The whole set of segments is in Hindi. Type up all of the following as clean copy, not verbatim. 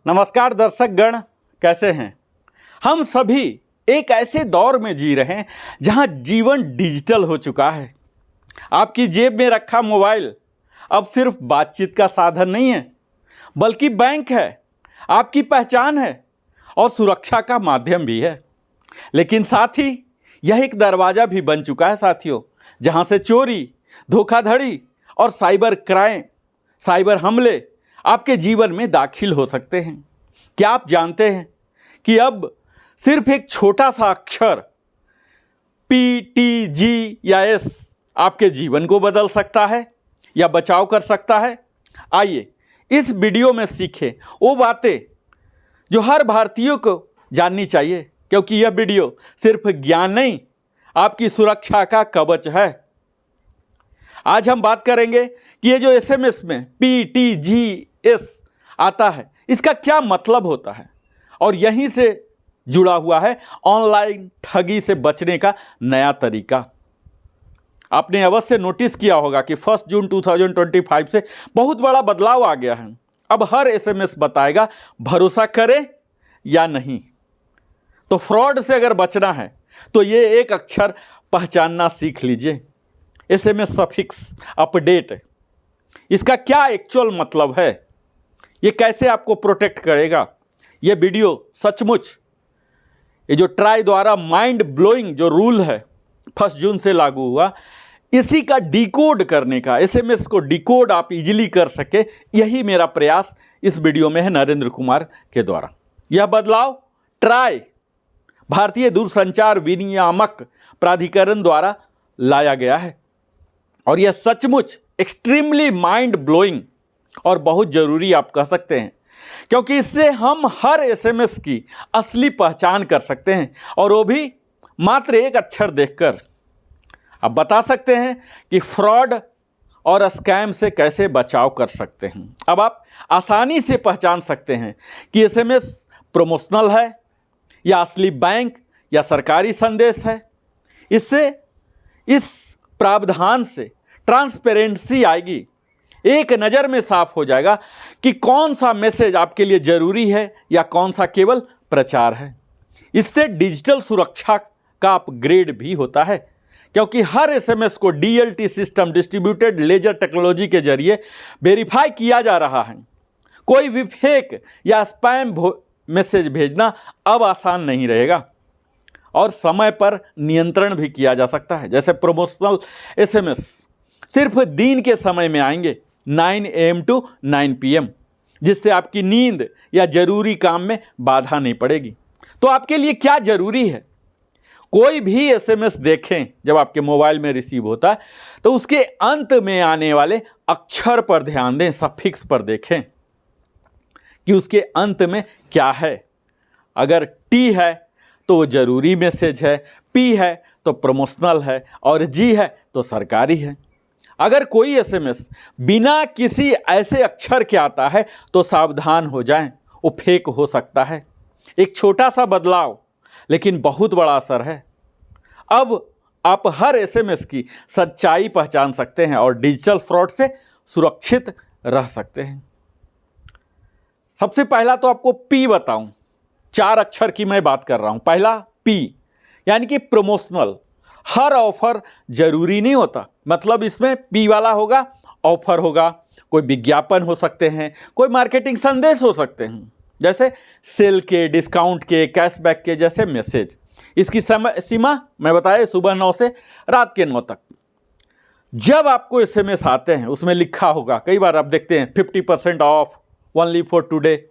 नमस्कार दर्शक गण, कैसे हैं। हम सभी एक ऐसे दौर में जी रहे हैं जहां जीवन डिजिटल हो चुका है। आपकी जेब में रखा मोबाइल अब सिर्फ बातचीत का साधन नहीं है, बल्कि बैंक है, आपकी पहचान है और सुरक्षा का माध्यम भी है। लेकिन साथ ही यह एक दरवाज़ा भी बन चुका है साथियों, जहां से चोरी, धोखाधड़ी और साइबर क्राइम, साइबर हमले आपके जीवन में दाखिल हो सकते हैं। क्या आप जानते हैं कि अब सिर्फ एक छोटा सा अक्षर पी, टी, जी या एस आपके जीवन को बदल सकता है या बचाव कर सकता है। आइए इस वीडियो में सीखें वो बातें जो हर भारतीय को जाननी चाहिए, क्योंकि यह वीडियो सिर्फ ज्ञान नहीं, आपकी सुरक्षा का कवच है। आज हम बात करेंगे कि ये जो एसएमएस में पी, टी, जी, एस आता है, इसका क्या मतलब होता है, और यहीं से जुड़ा हुआ है ऑनलाइन ठगी से बचने का नया तरीका। आपने अवश्य नोटिस किया होगा कि 1 जून 2025 से बहुत बड़ा बदलाव आ गया है। अब हर एसएमएस बताएगा भरोसा करें या नहीं। तो फ्रॉड से अगर बचना है तो ये एक अक्षर पहचानना सीख लीजिए, एसएमएस सफिक्स अपडेट। इसका क्या एक्चुअल मतलब है, ये कैसे आपको प्रोटेक्ट करेगा, ये वीडियो सचमुच ये जो ट्राई द्वारा माइंड ब्लोइंग जो रूल है 1 जून से लागू हुआ, इसी का डिकोड करने का, एसएमएस को डिकोड आप इजीली कर सके, यही मेरा प्रयास इस वीडियो में है नरेंद्र कुमार के द्वारा। यह बदलाव ट्राई भारतीय दूरसंचार विनियामक प्राधिकरण द्वारा लाया गया है और यह सचमुच एक्सट्रीमली माइंड ब्लोइंग और बहुत ज़रूरी आप कह सकते हैं, क्योंकि इससे हम हर एसएमएस की असली पहचान कर सकते हैं, और वो भी मात्र एक अक्षर देखकर। अब बता सकते हैं कि फ्रॉड और स्कैम से कैसे बचाव कर सकते हैं। अब आप आसानी से पहचान सकते हैं कि एसएमएस प्रमोशनल है या असली बैंक या सरकारी संदेश है। इससे इस प्रावधान से ट्रांसपेरेंसी आएगी, एक नज़र में साफ हो जाएगा कि कौन सा मैसेज आपके लिए ज़रूरी है या कौन सा केवल प्रचार है। इससे डिजिटल सुरक्षा का अपग्रेड भी होता है, क्योंकि हर एसएमएस को DLT system, distributed laser technology के जरिए वेरीफाई किया जा रहा है। कोई भी फेक या स्पैम मैसेज भेजना अब आसान नहीं रहेगा और समय पर नियंत्रण भी किया जा सकता है। जैसे प्रमोशनल एसएमएस सिर्फ दिन के समय में आएंगे, 9 AM to 9 PM, जिससे आपकी नींद या ज़रूरी काम में बाधा नहीं पड़ेगी। तो आपके लिए क्या ज़रूरी है, कोई भी एसएमएस देखें जब आपके मोबाइल में रिसीव होता है तो उसके अंत में आने वाले अक्षर पर ध्यान दें, सफिक्स पर देखें कि उसके अंत में क्या है। अगर टी है तो वो ज़रूरी मैसेज है, पी है तो प्रमोशनल है, और जी है तो सरकारी है। अगर कोई एसएमएस बिना किसी ऐसे अक्षर के आता है तो सावधान हो जाएं, वो फेक हो सकता है। एक छोटा सा बदलाव लेकिन बहुत बड़ा असर है। अब आप हर एसएमएस की सच्चाई पहचान सकते हैं और डिजिटल फ्रॉड से सुरक्षित रह सकते हैं। सबसे पहला तो आपको पी बताऊं, 4 अक्षर की मैं बात कर रहा हूं। पहला पी यानी कि प्रमोशनल। हर ऑफर जरूरी नहीं होता, मतलब इसमें पी वाला होगा, ऑफर होगा, कोई विज्ञापन हो सकते हैं, कोई मार्केटिंग संदेश हो सकते हैं, जैसे सेल के, डिस्काउंट के, कैशबैक के जैसे मैसेज। इसकी समय सीमा मैं बताया सुबह 9 से रात के 9 तक। जब आपको एसएमएस आते हैं उसमें लिखा होगा, कई बार आप देखते हैं 50% ऑफ, ओनली फॉर टुडे,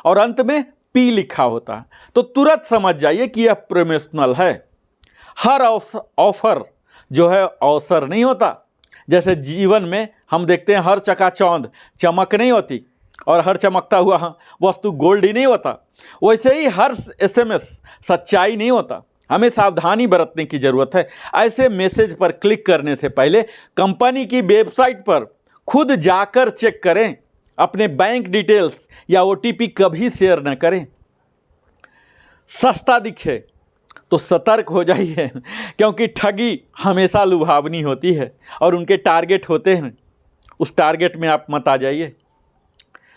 और अंत में पी लिखा होता है, तो तुरंत समझ जाइए कि यह प्रमोशनल है। हर ऑफर जो है अवसर नहीं होता। जैसे जीवन में हम देखते हैं हर चकाचौंध चमक नहीं होती और हर चमकता हुआ वस्तु गोल्ड ही नहीं होता, वैसे ही हर एसएमएस सच्चाई नहीं होता। हमें सावधानी बरतने की ज़रूरत है। ऐसे मैसेज पर क्लिक करने से पहले कंपनी की वेबसाइट पर खुद जाकर चेक करें। अपने बैंक डिटेल्स या ओटीपी कभी शेयर न करें। सस्ता दिखे तो सतर्क हो जाइए, क्योंकि ठगी हमेशा लुभावनी होती है और उनके टारगेट होते हैं, उस टारगेट में आप मत आ जाइए।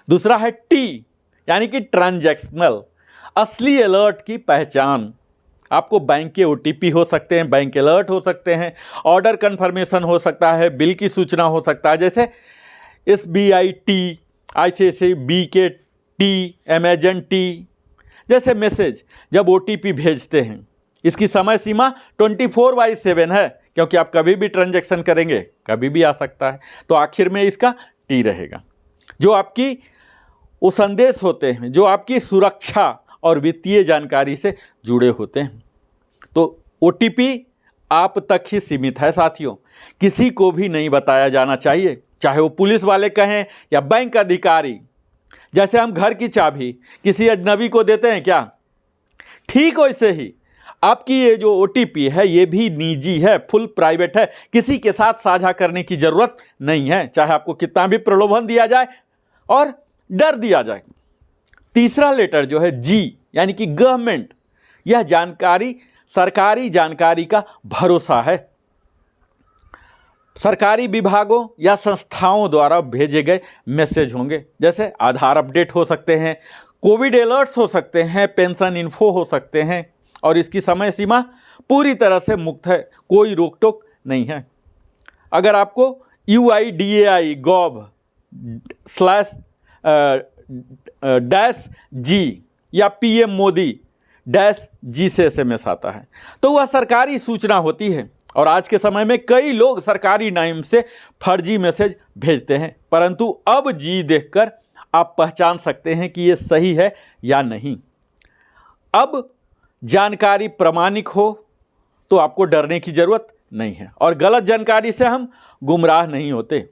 दूसरा है टी यानी कि ट्रांजैक्शनल, असली अलर्ट की पहचान। आपको बैंक के OTP हो सकते हैं, बैंक अलर्ट हो सकते हैं, ऑर्डर कन्फर्मेशन हो सकता है, बिल की सूचना हो सकता है, जैसे SBI T, ICICI BK T, Amazon T जैसे मैसेज जब OTP भेजते हैं। इसकी समय सीमा 24/7 है, क्योंकि आप कभी भी ट्रांजैक्शन करेंगे, कभी भी आ सकता है, तो आखिर में इसका T रहेगा। जो आपकी वो संदेश होते हैं जो आपकी सुरक्षा और वित्तीय जानकारी से जुड़े होते हैं। तो OTP आप तक ही सीमित है साथियों, किसी को भी नहीं बताया जाना चाहिए, चाहे वो पुलिस वाले कहें या बैंक अधिकारी। जैसे हम घर की चाबी किसी अजनबी को देते हैं क्या, ठीक वैसे ही आपकी ये जो OTP है ये भी निजी है, फुल प्राइवेट है, किसी के साथ साझा करने की जरूरत नहीं है, चाहे आपको कितना भी प्रलोभन दिया जाए और डर दिया जाए। तीसरा लेटर जो है G यानी कि गवर्नमेंट, यह जानकारी सरकारी जानकारी का भरोसा है। सरकारी विभागों या संस्थाओं द्वारा भेजे गए मैसेज होंगे, जैसे आधार अपडेट हो सकते हैं, कोविड अलर्ट्स हो सकते हैं, पेंशन इन्फो हो सकते हैं, और इसकी समय सीमा पूरी तरह से मुक्त है, कोई रोक टोक नहीं है। अगर आपको UIDAI.gov/-G या PM Modi-G से SMS आता है तो वह सरकारी सूचना होती है, और आज के समय में कई लोग सरकारी नाम से फर्जी मैसेज भेजते हैं, परंतु अब G देखकर आप पहचान सकते हैं कि ये सही है या नहीं। अब जानकारी प्रामाणिक हो तो आपको डरने की जरूरत नहीं है, और गलत जानकारी से हम गुमराह नहीं होते।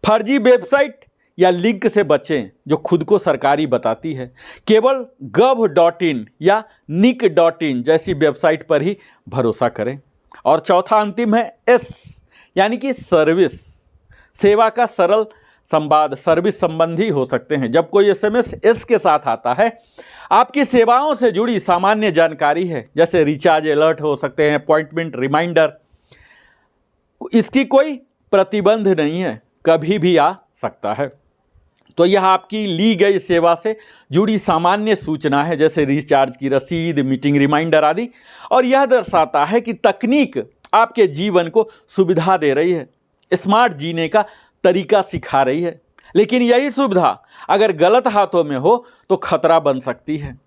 फर्जी वेबसाइट या लिंक से बचें जो खुद को सरकारी बताती है, केवल gov.in या nic.in जैसी वेबसाइट पर ही भरोसा करें। और चौथा अंतिम है S यानी कि सर्विस, सेवा का सरल संवाद, सर्विस संबंधी हो सकते हैं। जब कोई SMS S के साथ आता है, आपकी सेवाओं से जुड़ी सामान्य जानकारी है, जैसे रिचार्ज अलर्ट हो सकते हैं, अपॉइंटमेंट रिमाइंडर। इसकी कोई प्रतिबंध नहीं है, कभी भी आ सकता है। तो यह आपकी ली गई सेवा से जुड़ी सामान्य सूचना है, जैसे रिचार्ज की रसीद, मीटिंग रिमाइंडर आदि, और यह दर्शाता है कि तकनीक आपके जीवन को सुविधा दे रही है, स्मार्ट जीने का तरीका सिखा रही है। लेकिन यही सुविधा अगर गलत हाथों में हो तो खतरा बन सकती है।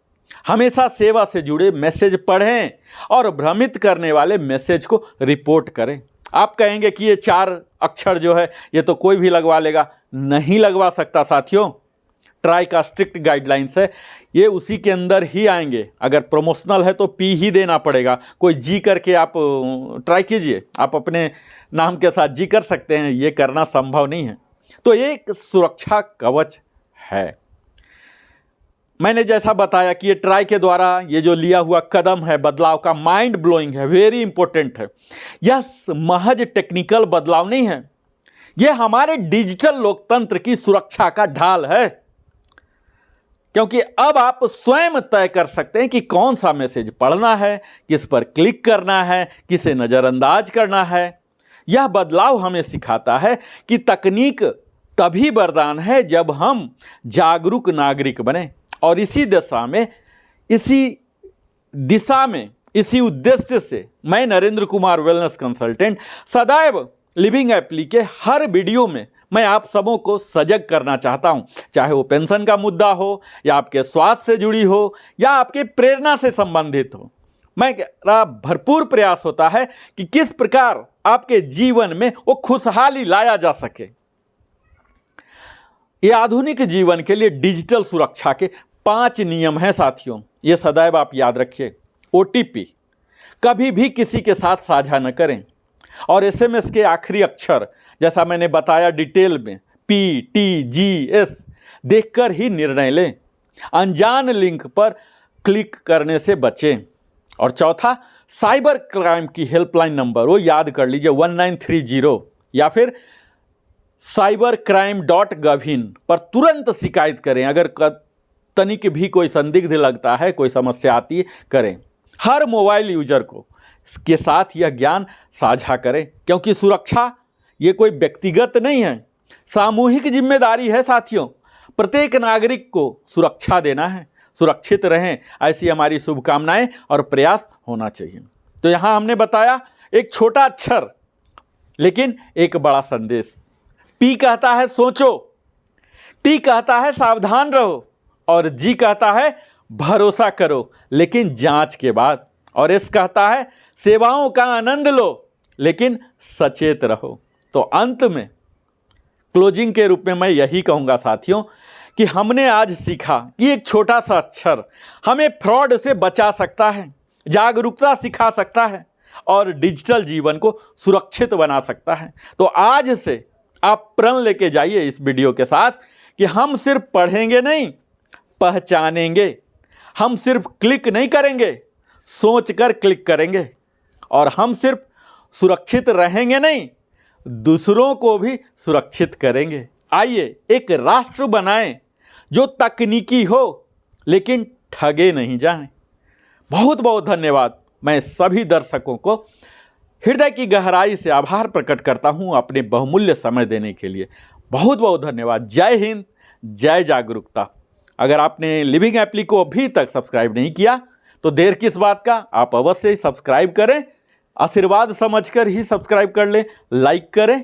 हमेशा सेवा से जुड़े मैसेज पढ़ें और भ्रमित करने वाले मैसेज को रिपोर्ट करें। आप कहेंगे कि ये 4 अक्षर जो है ये तो कोई भी लगवा लेगा, नहीं लगवा सकता साथियों। ट्राई का स्ट्रिक्ट गाइडलाइंस है, ये उसी के अंदर ही आएंगे। अगर प्रमोशनल है तो P ही देना पड़ेगा, कोई G करके आप ट्राई कीजिए, आप अपने नाम के साथ G कर सकते हैं, ये करना संभव नहीं है। तो ये एक सुरक्षा कवच है। मैंने जैसा बताया कि ये ट्राई के द्वारा ये जो लिया हुआ कदम है बदलाव का, माइंड ब्लोइंग है, वेरी इंपॉर्टेंट है। यह महज टेक्निकल बदलाव नहीं है, यह हमारे डिजिटल लोकतंत्र की सुरक्षा का ढाल है, क्योंकि अब आप स्वयं तय कर सकते हैं कि कौन सा मैसेज पढ़ना है, किस पर क्लिक करना है, किसे नज़रअंदाज करना है। यह बदलाव हमें सिखाता है कि तकनीक तभी वरदान है जब हम जागरूक नागरिक बने, और इसी दिशा में इसी उद्देश्य से मैं नरेंद्र कुमार वेलनेस कंसल्टेंट सदैव लिविंग एप्ली के हर वीडियो में मैं आप सबों को सजग करना चाहता हूं, चाहे वो पेंशन का मुद्दा हो या आपके स्वास्थ्य से जुड़ी हो या आपके प्रेरणा से संबंधित हो। मेरा भरपूर प्रयास होता है कि किस प्रकार आपके जीवन में वो खुशहाली लाया जा सके। ये आधुनिक जीवन के लिए डिजिटल सुरक्षा के 5 नियम हैं साथियों, ये सदैव आप याद रखिए। OTP कभी भी किसी के साथ साझा न करें, और SMS के आखिरी अक्षर जैसा मैंने बताया डिटेल में P, T, G, S देखकर ही निर्णय लें। अनजान लिंक पर क्लिक करने से बचें। और चौथा, साइबर क्राइम की हेल्पलाइन नंबर वो याद कर लीजिए 1930, या फिर cybercrime.gov.in पर तुरंत शिकायत करें। अगर तनिक भी कोई संदिग्ध लगता है, कोई समस्या आती है, करें। हर मोबाइल यूजर को के साथ यह ज्ञान साझा करें, क्योंकि सुरक्षा ये कोई व्यक्तिगत नहीं है, सामूहिक जिम्मेदारी है साथियों। प्रत्येक नागरिक को सुरक्षा देना है, सुरक्षित रहें, ऐसी हमारी शुभकामनाएं और प्रयास होना चाहिए। तो यहाँ हमने बताया एक छोटा अक्षर लेकिन एक बड़ा संदेश। पी कहता है सोचो, टी कहता है सावधान रहो, और जी कहता है भरोसा करो लेकिन जांच के बाद, और एस कहता है सेवाओं का आनंद लो लेकिन सचेत रहो। तो अंत में क्लोजिंग के रूप में मैं यही कहूँगा साथियों कि हमने आज सीखा कि एक छोटा सा अक्षर हमें फ्रॉड से बचा सकता है, जागरूकता सिखा सकता है और डिजिटल जीवन को सुरक्षित बना सकता है। तो आज से आप प्रण लेके जाइए इस वीडियो के साथ कि हम सिर्फ पढ़ेंगे नहीं, पहचानेंगे। हम सिर्फ क्लिक नहीं करेंगे, सोचकर क्लिक करेंगे। और हम सिर्फ सुरक्षित रहेंगे नहीं, दूसरों को भी सुरक्षित करेंगे। आइए एक राष्ट्र बनाएं जो तकनीकी हो लेकिन ठगे नहीं जाएं। बहुत बहुत धन्यवाद। मैं सभी दर्शकों को हृदय की गहराई से आभार प्रकट करता हूं अपने बहुमूल्य समय देने के लिए। बहुत बहुत धन्यवाद। जय हिंद, जय जागरूकता। अगर आपने लिविंग एप्ली को अभी तक सब्सक्राइब नहीं किया तो देर किस बात का, आप अवश्य ही सब्सक्राइब करें। आशीर्वाद समझकर ही सब्सक्राइब कर लें, लाइक करें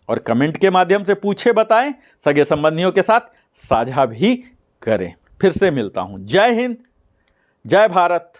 और कमेंट के माध्यम से पूछे बताएं, सगे संबंधियों के साथ साझा भी करें। फिर से मिलता हूं। जय हिंद, जय भारत।